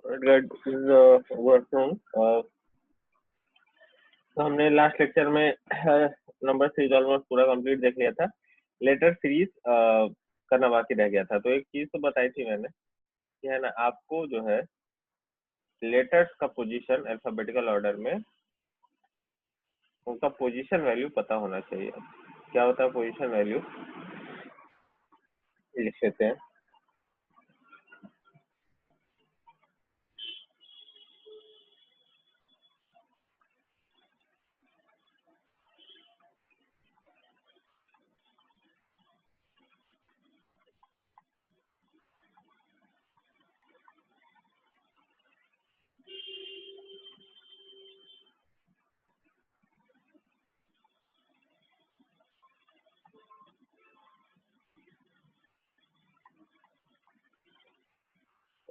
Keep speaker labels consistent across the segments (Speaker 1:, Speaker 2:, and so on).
Speaker 1: Good working. तो हमने last lecture में नंबर सीरीज ऑलमोस्ट पूरा कंप्लीट देख लिया था। लेटर सीरीज करना बाकी रह गया था। तो एक चीज तो बताई थी मैंने कि है ना, आपको जो है लेटर्स का पोजीशन अल्फाबेटिकल ऑर्डर में उनका पोजीशन वैल्यू पता होना चाहिए। क्या होता है पोजीशन वैल्यू? लिख लेते हैं।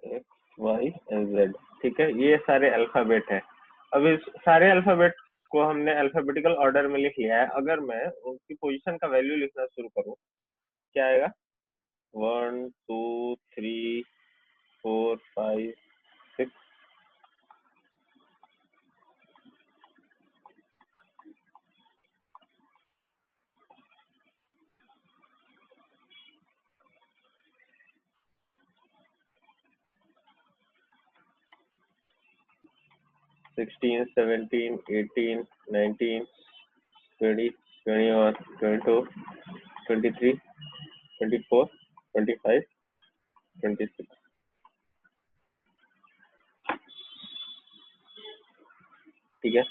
Speaker 1: एक्स वाई एंड जेड, ठीक है, ये सारे अल्फाबेट है। अब इस सारे अल्फाबेट को हमने अल्फाबेटिकल ऑर्डर में लिख लिया है। अगर मैं उनकी पोजीशन का वैल्यू लिखना शुरू करूं, क्या आएगा? 1 2 3 4 5 6। 16 17 18 19 20 21 22 23 24 25 26, ठीक है।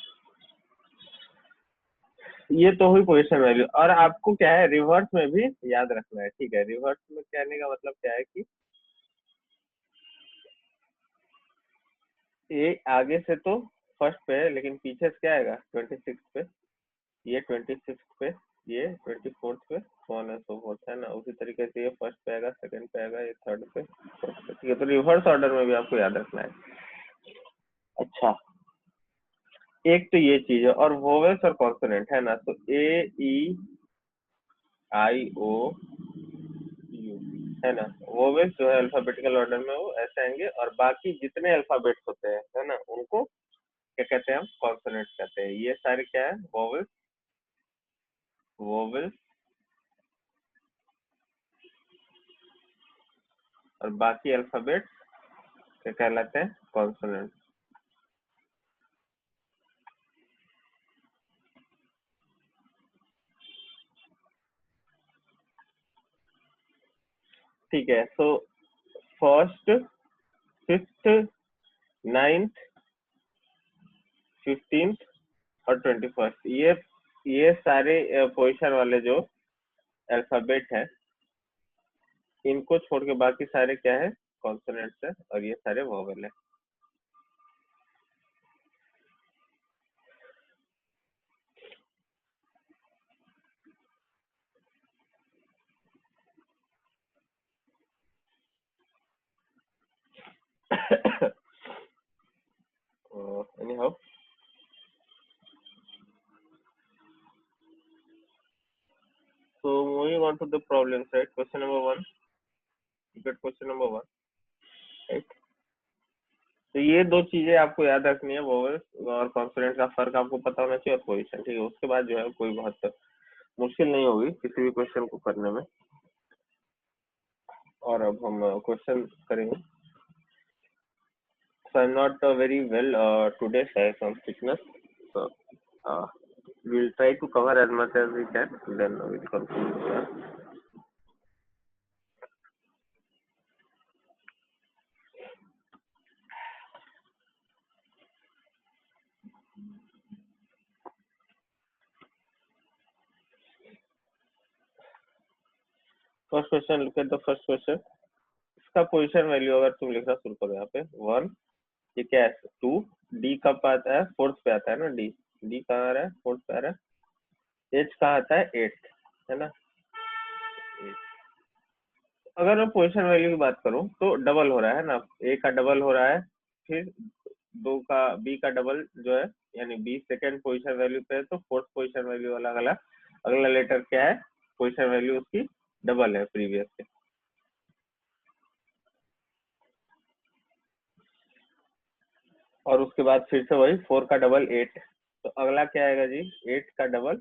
Speaker 1: ये तो हुई पोजीशन वैल्यू। और आपको क्या है, रिवर्स में भी याद रखना है, ठीक है। रिवर्स में कहने का मतलब क्या है कि ये आगे से तो फर्स्ट पे है, लेकिन पीछे से क्या आएगा? 26 पे, ये 26 पे, ये 24 पे, so on and so fourth, है ना। उसी तरीके से ये फर्स्ट पे आएगा, सेकंड पे आएगा, ये थर्ड पे, फोर्थ पे, ठीक है। तो रिवर्स ऑर्डर में भी आपको याद रखना है। अच्छा, एक तो ये चीज है। और वोवेल्स और कॉन्सोनेंट है ना, तो ए ई आई ओ यू, है ना। वोवेल्स जो है अल्फाबेटिकल ऑर्डर में वो ऐसे आएंगे, और बाकी जितने अल्फाबेट्स होते हैं, है ना, उनको क्या कहते हैं? हम कॉन्सोनेंट्स कहते हैं। ये सारे क्या है? वोवेल्स। वोवेल्स और बाकी अल्फाबेट्स क्या कहलाते हैं? कॉन्सोनेंट। ठीक है। So first, fifth, ninth, 15th और 21st, ये सारे पोजीशन वाले जो अल्फाबेट है, इनको छोड़ के बाकी सारे क्या है? कॉन्सोनेंट्स है, और ये सारे वोवेल है। anyhow, so moving on to the problems, right? Question number 1, look at question number 1, right? तो ये दो चीजें आपको याद रखनी है, वोवेल्स और कॉन्सोनेंट का फर्क आपको पता होना चाहिए, और पोजीशन, ठीक है। उसके बाद जो है कोई बहुत मुश्किल नहीं होगी किसी भी क्वेश्चन को करने में। और अब हम क्वेश्चन करेंगे। So I'm not very well today, so I have some sickness. So we'll try to cover as much as we can, then we'll conclude. First question, look at the first question. इसका position value अगर तुम लिखना शुरू करो, यहाँ पे 1, ये क्या है? 2, डी कब आता है? फोर्थ पे आता है ना, डी। डी कहाँ आ रहा है? फोर्थ पे आ रहा है। एच कहाँ आता है? 8, है ना। अगर मैं पोजीशन वैल्यू की बात करूं तो डबल हो रहा है ना, ए का डबल हो रहा है, फिर दो का, बी का डबल जो है, यानी बी सेकंड पोजीशन वैल्यू पे है, तो फोर्थ पोजीशन वैल्यू अलग अलग, अगला लेटर क्या है? पोजीशन वैल्यू उसकी डबल है प्रीवियस से। और उसके बाद फिर से वही 4 का डबल 8, तो अगला क्या आएगा जी, 8 का डबल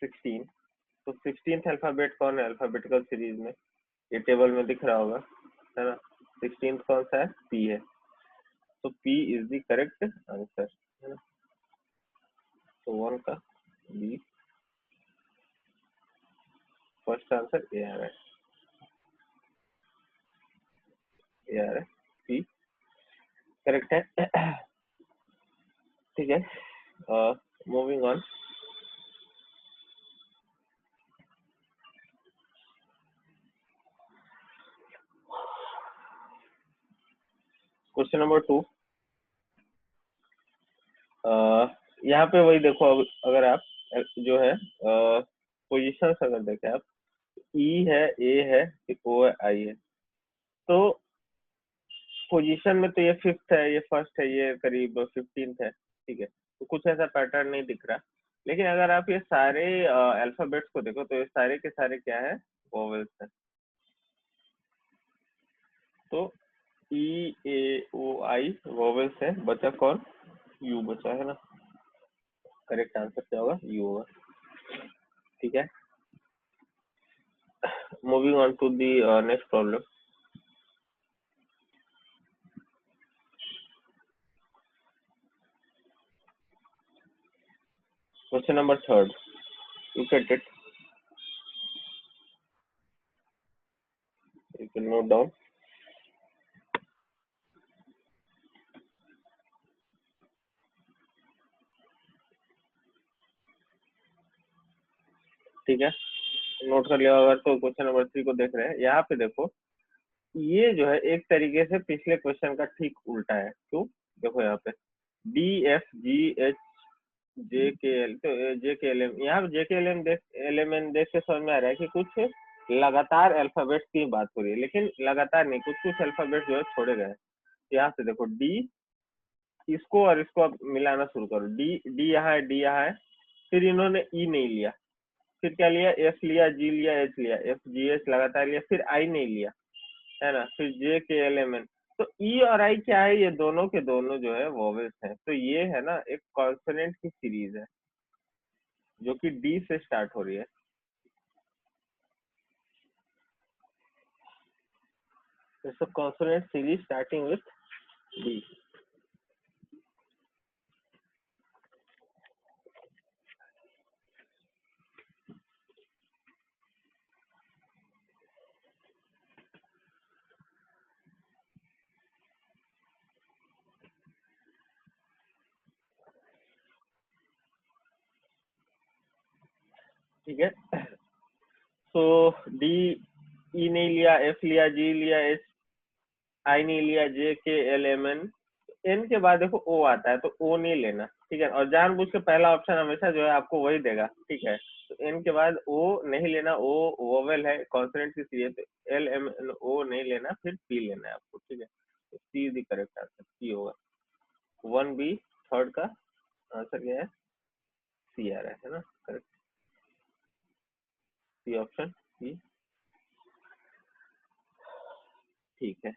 Speaker 1: 16। तो 16th अल्फाबेट कौन है अल्फाबेटिकल सीरीज में, ये टेबल में दिख रहा होगा, है ना। 16th कौन सा है, पी है, तो P is the correct answer, है ना। तो 1 का बी, फर्स्ट आंसर ए आ रहा है, ए आ रहा है, पी करेक्ट है। ठीक है, मूविंग ऑन। क्वेश्चन नंबर 2, यहाँ पे वही देखो, अगर आप जो है पोजीशन अगर देखें आप, ई है, ए है, ओ है, आई है, तो पोजीशन में तो ये फिफ्थ है, ये फर्स्ट है, ये करीब 15th है, ठीक है, तो कुछ ऐसा पैटर्न नहीं दिख रहा। लेकिन अगर आप ये सारे अल्फाबेट्स को देखो, तो ये सारे के सारे क्या है, वोवेल्स है। तो ई, ए, ओ, आई वोवेल्स है, बचा कौन, यू बचा, है ना। करेक्ट आंसर क्या होगा, यू होगा। ठीक है, moving on to the next problem. Question number 3, look at it, you can note down। ठीक है, नोट कर लिया अगर, तो क्वेश्चन नंबर 3 को देख रहे हैं, यहाँ पे देखो, ये जो है एक तरीके से पिछले क्वेश्चन का ठीक उल्टा है। क्यों, देखो यहाँ पे डी, एफ, जी, एच, जे के एल, तो जे के एल एम, यहाँ पे जे के एल एम देख, एल एम एन देख के समझ में आ रहा है कि कुछ लगातार अल्फाबेट्स की बात हो रही है, लेकिन लगातार नहीं, कुछ कुछ अल्फाबेट जो है छोड़े गए। यहाँ से देखो डी, इसको और इसको अब मिलाना शुरू करो, डी, डी यहाँ है, डी यहाँ है, फिर इन्होंने ई नहीं लिया, फिर क्या लिया, एफ लिया, जी लिया, एच लिया, एफ जी एच लगातार लिया, फिर आई नहीं लिया, है ना, फिर जे के एल एम एन। तो ई और आई क्या है, ये दोनों के दोनों जो है वोवेल्स हैं, तो ये है ना एक कॉन्सोनेंट की सीरीज है जो कि डी से स्टार्ट हो रही है। It's a consonant series starting with D. ठीक है, तो डी, ई नहीं लिया, एफ लिया, जी लिया, एच, आई नहीं लिया, जे के एल एम एन, एन के बाद देखो ओ आता है, तो ओ नहीं लेना, ठीक है, और जानबूझ के पहला ऑप्शन हमेशा जो है आपको वही देगा, ठीक है। तो एन के बाद ओ नहीं लेना, ओ वोवेल है, कॉन्सोनेंट की सीरीज, तो एल एम एन ओ नहीं लेना, फिर पी लेना है आपको, ठीक है। तो सी इज द करेक्ट आंसर, सी होगा। 1 बी, थर्ड का आंसर क्या है, सी आ रहा है ना, करेक्ट, सी ऑप्शन, सी, ठीक है।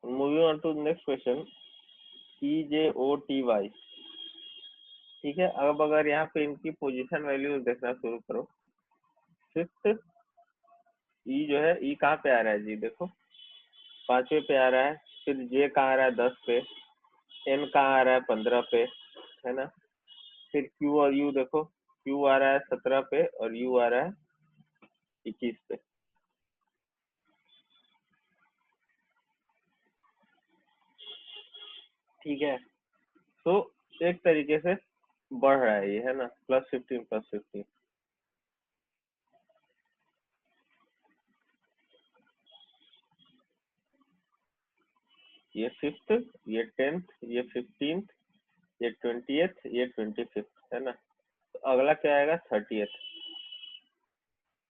Speaker 1: Moving on to next question, E J O T Y, ठीक है। अब अगर यहाँ पे इनकी पोजीशन वैल्यूज देखना शुरू करो, फिफ्थ, ई जो है, ई कहाँ पे आ रहा है जी, देखो 5वें पे आ रहा है, फिर जे कहाँ आ रहा है 10 पे, एन कहाँ आ रहा है 15 पे, है ना। फिर क्यू और यू देखो, क्यू आ रहा है 17 पे और यू आ रहा है 21 पे। ठीक है, तो एक तरीके से बढ़ रहा है ये, है ना, +15 +15। ये फिफ्थ, ये 10th, ये 15th, ये 20th, ये 25th, है ना। तो अगला क्या आएगा, 30th।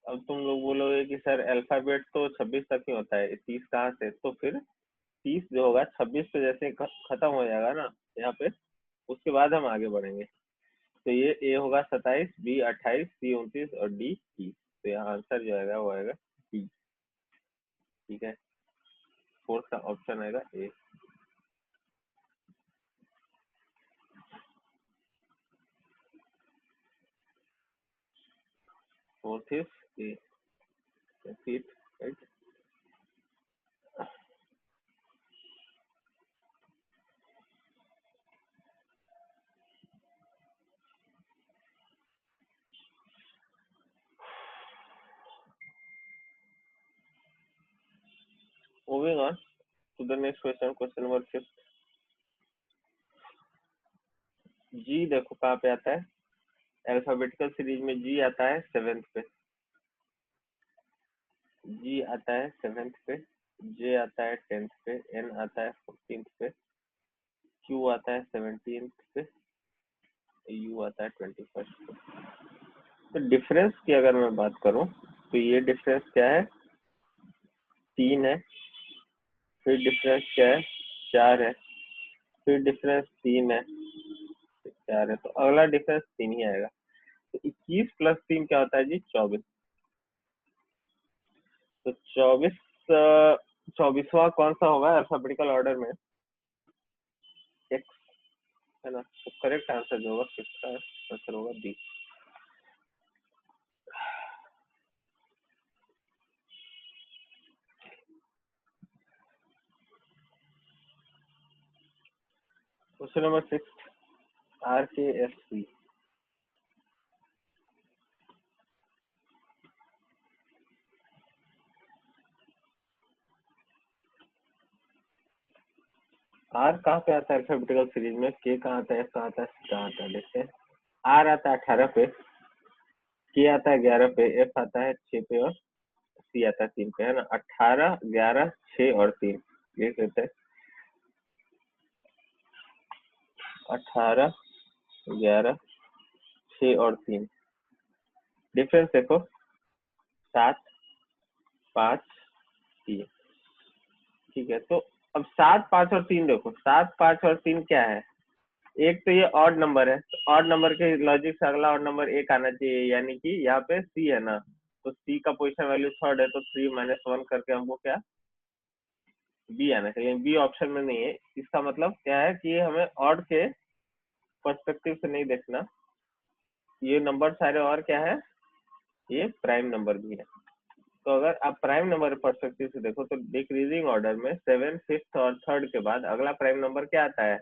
Speaker 1: अब तुम लोग बोलोगे कि सर अल्फाबेट तो 26 तक ही होता है, 30 कहाँ से, तो फिर 30 जो होगा 26 पे जैसे खत्म हो जाएगा ना यहाँ पे, उसके बाद हम आगे बढ़ेंगे। तो ये ए होगा 27, बी 28, सी 29 और डी 30। तो यहाँ आंसर जो आएगा वो आएगा डी। ठीक है, फोर्थ का ऑप्शन आएगा A. Fourth is A, right. Moving on to the next question, question number 5। जी देखो कहाँ पे आता है, अल्फाबेटिकल सीरीज में जी आता है 7th पे, जी आता है 7th पे, जे आता है 10th पे, एन आता है 14th पे, क्यू आता है 17th पे, यू आता है 21st पे। तो डिफरेंस की अगर मैं बात करूं तो ये डिफरेंस क्या है, 3 है। फिर डिफरेंस क्या है, 4 है। फिर डिफरेंस 3 है, फिर 4 है। तो अगला डिफरेंस 3 ही आएगा। तो 21 प्लस 3 क्या होता है जी, 24। तो 24 24वां कौन सा होगा अल्फाबेटिकल ऑर्डर में, एक्स, है ना। तो करेक्ट आंसर जो होगा फिफ्थ का आंसर होगा B. Question number 6, RKFC। R कहाँ पे आता है अल्फाबेटिकल सीरीज में, के कहाँ आता है, एफ कहाँ आता है, सी कहाँ आता है, देखते हैं। आर आता है 18 पे, के आता है 11 पे, एफ आता है 6 पे और सी आता है 3 पे, है ना। 18, 11, 6 और 3, ये कहते हैं। 18, 11, 6 और 3, डिफरेंस देखो 7, 5, 3। ठीक है, तो अब 7, 5 और 3 देखो, 7, 5 और 3 क्या है, एक तो ये ऑड नंबर है, तो ऑड नंबर के लॉजिक से अगला ऑड नंबर एक आना चाहिए, यानी कि यहाँ पे सी है ना। तो सी का पोजीशन वैल्यू 3rd है, तो 3 - 1 करके हमको क्या बी आना चाहिए, बी ऑप्शन में नहीं है। इसका मतलब क्या है कि ये हमें ऑड के पर्सपेक्टिव से नहीं देखना, ये नंबर सारे और क्या है, ये प्राइम नंबर भी है। तो अगर आप प्राइम नंबर पर्सपेक्टिव से देखो तो डिक्रीजिंग ऑर्डर में 7, 5th और 3rd के बाद अगला प्राइम नंबर क्या आता है,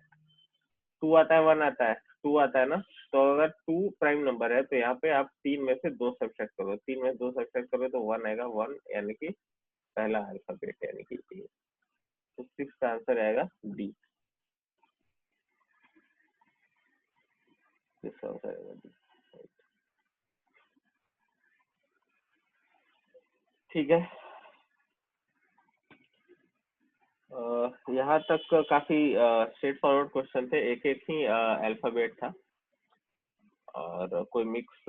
Speaker 1: 2 आता है, 1 आता है, 2 आता है ना। तो अगर 2 प्राइम नंबर है तो यहाँ पे आप 3 में से 2 सब्ट्रैक्ट करो, 3 में से 2 सब्ट्रैक्ट करो तो 1 आएगा, 1 यानी कि पहला अल्फाबेट यानी कि ए। तो 6 का आंसर आएगा डी। 6 का आंसर आएगा डी। ठीक है, यहाँ तक काफी स्ट्रेट फॉरवर्ड क्वेश्चन थे, एक एक ही अल्फाबेट था और कोई मिक्स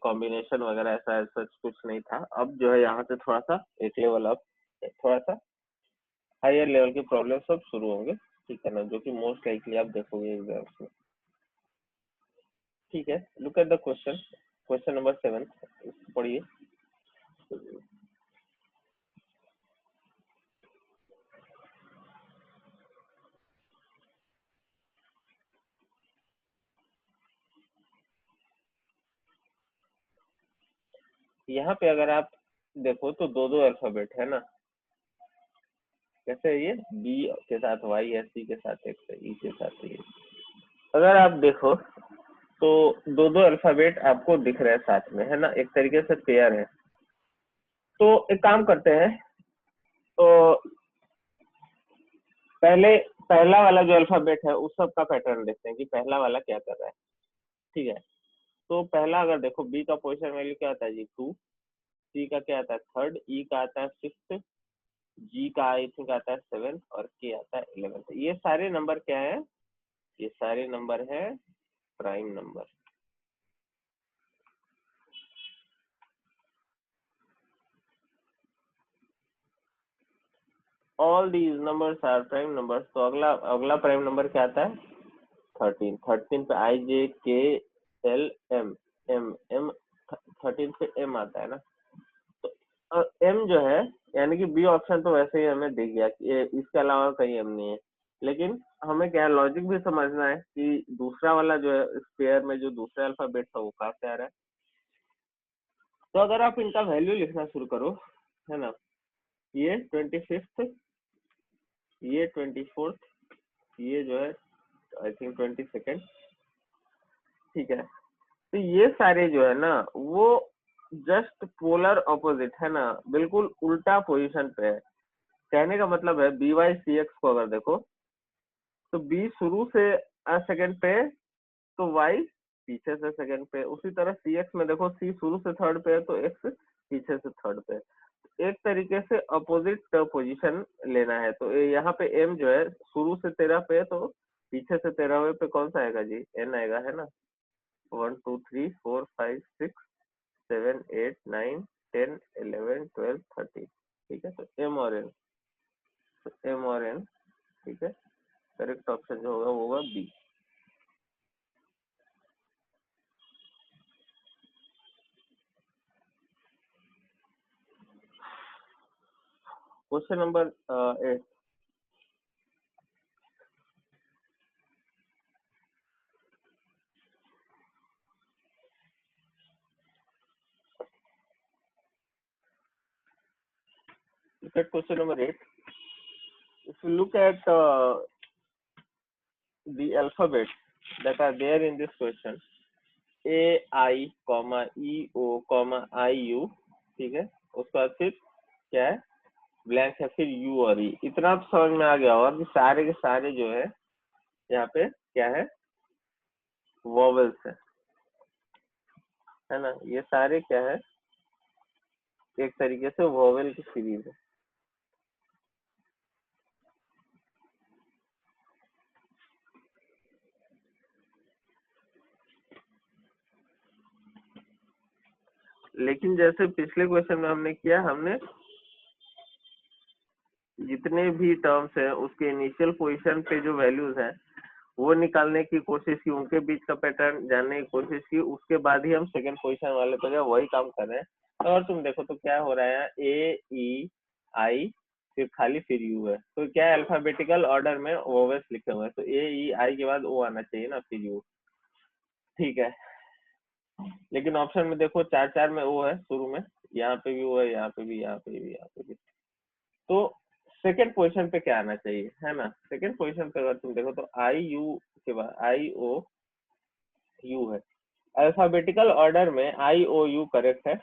Speaker 1: कॉम्बिनेशन वगैरह ऐसा सच कुछ नहीं था। अब जो है यहाँ से थोड़ा सा एक लेवल अप, थोड़ा सा हायर लेवल की प्रॉब्लम सब शुरू होंगे, ठीक है ना, जो कि मोस्ट लाइकली आप देखोगे एग्जाम्स में। ठीक है, look at the question, question number 7 पढ़िए। यहाँ पे अगर आप देखो तो दो दो अल्फाबेट है ना, कैसे है ये, बी के साथ वाई है, सी के साथ एक्स है, ई के साथ ये। अगर आप देखो तो दो दो अल्फाबेट आपको दिख रहे हैं साथ में, है ना, एक तरीके से पेयर है। तो एक काम करते हैं, तो पहले पहला वाला जो अल्फाबेट है उस सब का पैटर्न देखते हैं कि पहला वाला क्या कर रहा है। ठीक है, तो पहला अगर देखो बी का पोजीशन वैल्यू क्या आता है जी 2, सी का क्या आता है 3rd, ई का आता है 6th, जी का आई थिंक आता है 7th और के आता है 11th। ये सारे नंबर क्या है, ये सारे नंबर है prime number. All these numbers are prime numbers. तो अगला अगला प्राइम नंबर क्या आता है 13 पे आई जे के एल एम एम एम 13 पे एम आता है ना, तो एम जो है, यानी कि बी ऑप्शन तो वैसे ही हमें दिख गया कि इसके अलावा कहीं एम नहीं है, लेकिन हमें क्या लॉजिक भी समझना है कि दूसरा वाला जो है स्पेयर में जो दूसरा अल्फाबेट था वो कहाँ से आ रहा है। तो अगर आप इनका वैल्यू लिखना शुरू करो, है ना, ये 25th, ये 24th, ये जो है आई थिंक 22nd, ठीक है, तो ये सारे जो है ना वो जस्ट पोलर ऑपोजिट है ना, बिल्कुल उल्टा पोजीशन पे है। कहने का मतलब है बी वाई सी एक्स को अगर देखो तो बी शुरू से सेकंड पे, तो वाई पीछे से सेकंड पे। उसी तरह सी एक्स में देखो, सी शुरू से थर्ड पे है तो एक्स पीछे से थर्ड पे है। एक तरीके से अपोजिट पोजीशन लेना है। तो यहाँ पे एम जो है शुरू से 13 पे है, तो पीछे से 13वें पे कौन सा आएगा जी, एन आएगा, है ना। 1 2 3 4 5 6 7 8 9 10 11 12 13, ठीक है। तो एम और एन, तो एम और एन, ठीक है। करेक्ट ऑप्शन जो होगा वो होगा B. Question number 8। Look at question number 8. If you look at the alphabet that are there in this question, A, I, E, O, I, U, ठीक है, उसके बाद फिर क्या है, ब्लैंक है, फिर U और E। इतना तो समझ में आ गया होगा कि सारे के सारे जो है यहाँ पे क्या है, वॉवेल्स है ना। ये सारे क्या है, एक तरीके से वॉवेल की सीरीज है। लेकिन जैसे पिछले क्वेश्चन में हमने किया, हमने जितने भी टर्म्स है उसके इनिशियल पोजीशन पे जो वैल्यूज हैं वो निकालने की कोशिश की, उनके बीच का पैटर्न जानने की कोशिश की, उसके बाद ही हम सेकंड पोजीशन वाले पे गए, वही काम कर रहे हैं। तो अगर तुम देखो तो क्या हो रहा है, ए ई आई फिर खाली फिर यू है, तो क्या है, अल्फाबेटिकल ऑर्डर में वोवेल्स लिखे हुए हैं, तो ए ई आई के बाद ओ आना चाहिए ना, फिर यू, ठीक है। लेकिन ऑप्शन में देखो चार चार में ओ है शुरू में, यहाँ पे भी वो है, यहाँ पे भी, यहाँ पे भी, यहाँ पे भी। तो सेकंड पोजीशन पे क्या आना चाहिए, है ना। सेकंड पोजीशन पे अगर तुम देखो तो आई यू के बाद आई ओ यू है। अल्फाबेटिकल ऑर्डर में आई ओ यू करेक्ट है,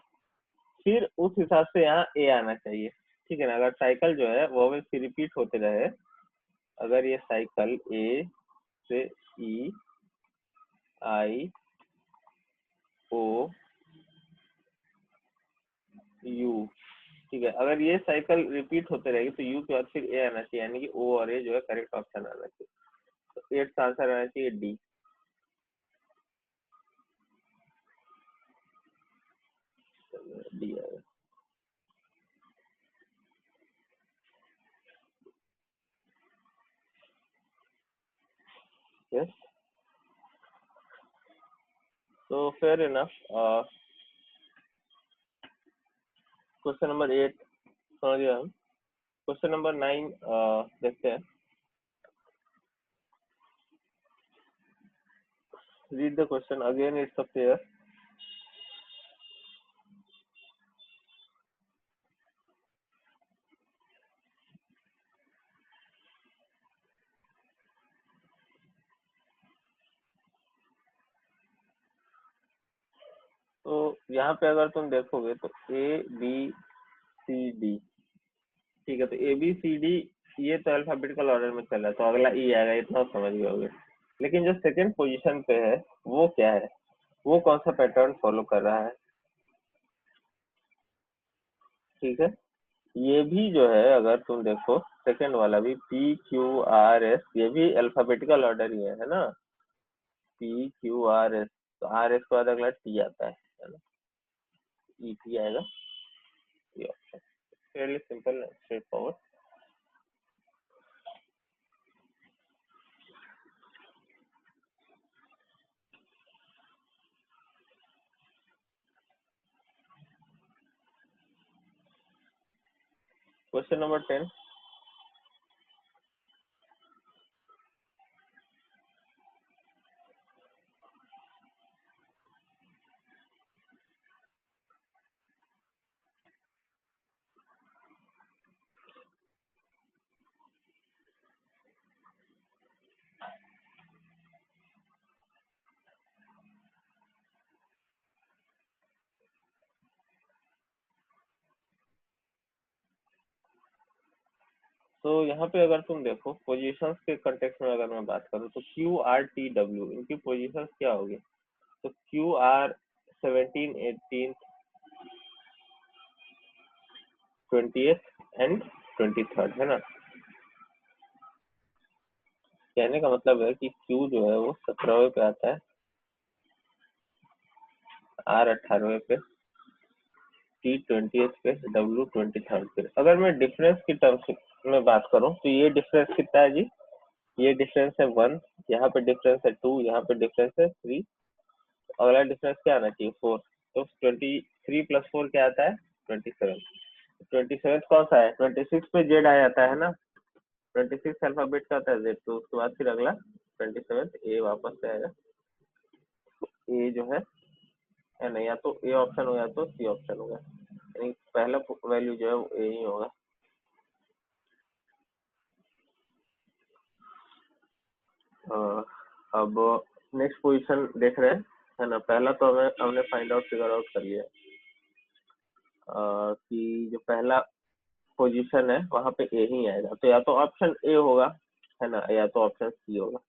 Speaker 1: फिर उस हिसाब से यहाँ ए आना चाहिए, ठीक है ना। अगर साइकिल जो है वो से रिपीट होते रहे, अगर ये साइकिल ए से ई आई ओ यू, ठीक है, अगर ये साइकिल रिपीट होते रहेगी तो यू के बाद फिर ए आना चाहिए, यानी कि ओ और ए जो है करेक्ट ऑप्शन आना चाहिए। तो एट का आंसर आना चाहिए डी। डी आएगा। यस, तो फेयर इनफ। क्वेश्चन नंबर 8 समझ गए हम। क्वेश्चन नंबर 9 देखते हैं। Read the question again, it's a pair. तो यहाँ पे अगर तुम देखोगे तो ए बी सी डी, ठीक है, तो ए बी सी डी ये तो अल्फाबेटिकल ऑर्डर में चल रहा है, तो अगला ई आएगा, इतना आप समझ गए होगे। लेकिन जो सेकंड पोजीशन पे है वो क्या है, वो कौन सा पैटर्न फॉलो कर रहा है, ठीक है। ये भी जो है अगर तुम देखो सेकंड वाला भी पी क्यू आर एस, ये भी अल्फाबेटिकल ऑर्डर ही है ना। पी क्यू आर एस, तो आर एस के बाद अगला टी आता है ना, ई टी आएगा। ये option Fairlie simple, straight forward. Question number 10। तो यहाँ पे अगर तुम देखो पोजीशंस के कंटेक्स्ट में अगर मैं बात करूँ तो क्यू आर टी डब्ल्यू इनकी पोजीशंस क्या होगी? तो Q R 17, 18, 20th and 23rd, है ना। कहने का मतलब है कि क्यू जो है वो 17वें पे आता है, आर 18वें पे, टी 20th पे, डब्ल्यू 23rd पे। अगर मैं डिफरेंस की टर्म्स में बात करूं तो ये डिफरेंस कितना है जी? ये डिफरेंस है 1, यहाँ पे डिफरेंस है 2, यहाँ पे डिफरेंस है 3, अगला डिफरेंस क्या आना चाहिए? 4। तो 23 + 4 क्या आता है? 27। 27 कौन सा है? 26 पे जेड आ जाता है ना। 26 अल्फाबेट का होता है जेड, तो उसके बाद फिर अगला 27 ए वापस से आएगा। ए जो है ना, या तो ए ऑप्शन हो या तो सी ऑप्शन होगा, यानी पहला वैल्यू जो है वो ए ही होगा। अब नेक्स्ट पोजीशन देख रहे हैं, है ना। पहला तो हमने फाइंड आउट फिगर आउट कर लिया कि जो पहला पोजीशन है वहां पे ए ही आएगा, तो या तो ऑप्शन ए होगा, है ना, या तो ऑप्शन सी होगा।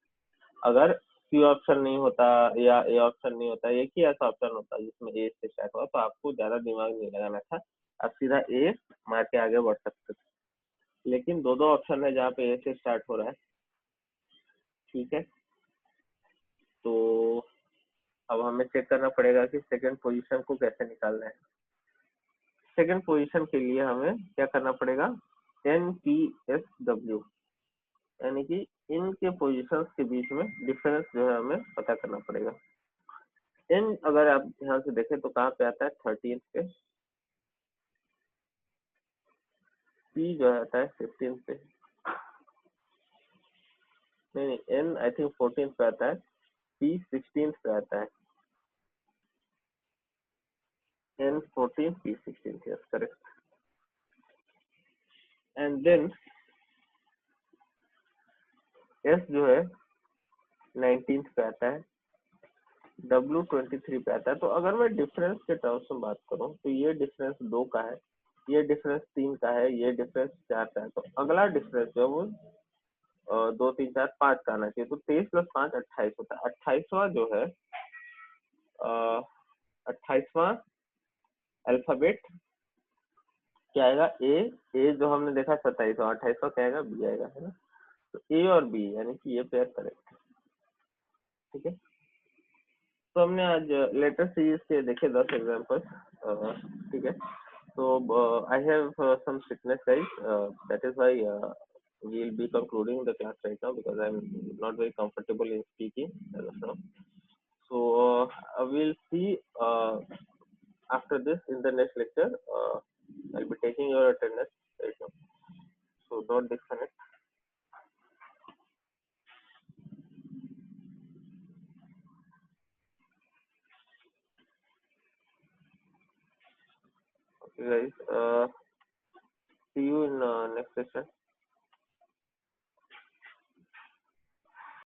Speaker 1: अगर सी ऑप्शन नहीं होता या ए ऑप्शन नहीं होता, एक ही ऐसा ऑप्शन होता जिसमें ए से स्टार्ट हुआ, तो आपको ज्यादा दिमाग नहीं लगाना था, आप सीधा ए मार के आगे बढ़ सकते थे। लेकिन दो दो ऑप्शन है जहाँ पे ए से स्टार्ट हो रहा है, ठीक है। तो अब हमें चेक करना पड़ेगा कि सेकंड पोजीशन को कैसे निकालना है। सेकंड पोजीशन के लिए हमें क्या करना पड़ेगा? एन पी एस डब्ल्यू, यानी कि इनके पोजीशंस के बीच में डिफरेंस जो है हमें पता करना पड़ेगा। एन अगर आप ध्यान से देखें तो कहाँ पे आता है? 13 पे। पी जो है आता है 15 पे। नहीं नहीं, एन आई थिंक 14 पे आता है, पी 16 पे आता है। N 14, P 16, yes correct. And then S जो है 19 पे आता है, डब्ल्यू 23 पे आता है। तो अगर मैं डिफरेंस के टर्म्स में बात करूं तो ये डिफरेंस 2 का है, ये डिफरेंस 3 का है, ये डिफरेंस 4 का है। तो अगला डिफरेंस जो है वो 2, 3, 4, 5 का आना चाहिए। तो 23 + 5 28 होता है। 28वां जो है 28वां अल्फाबेट क्या आएगा? ए। ए जो हमने देखा 27, तो 28वां क्या आएगा? बी आएगा, है ना। तो ए और बी यानी कि ये पेयर करेक्ट, ठीक है। तो हमने आज लेटर सीरीज के देखे 10 एग्जांपल्स, ठीक है। So I have some sickness, guys. That is why we'll be concluding the class right now because I'm not very comfortable in speaking as of now. So I will see after this in the next lecture. I'll be taking your attendance right now. So don't disconnect. Okay, guys. See you in next session.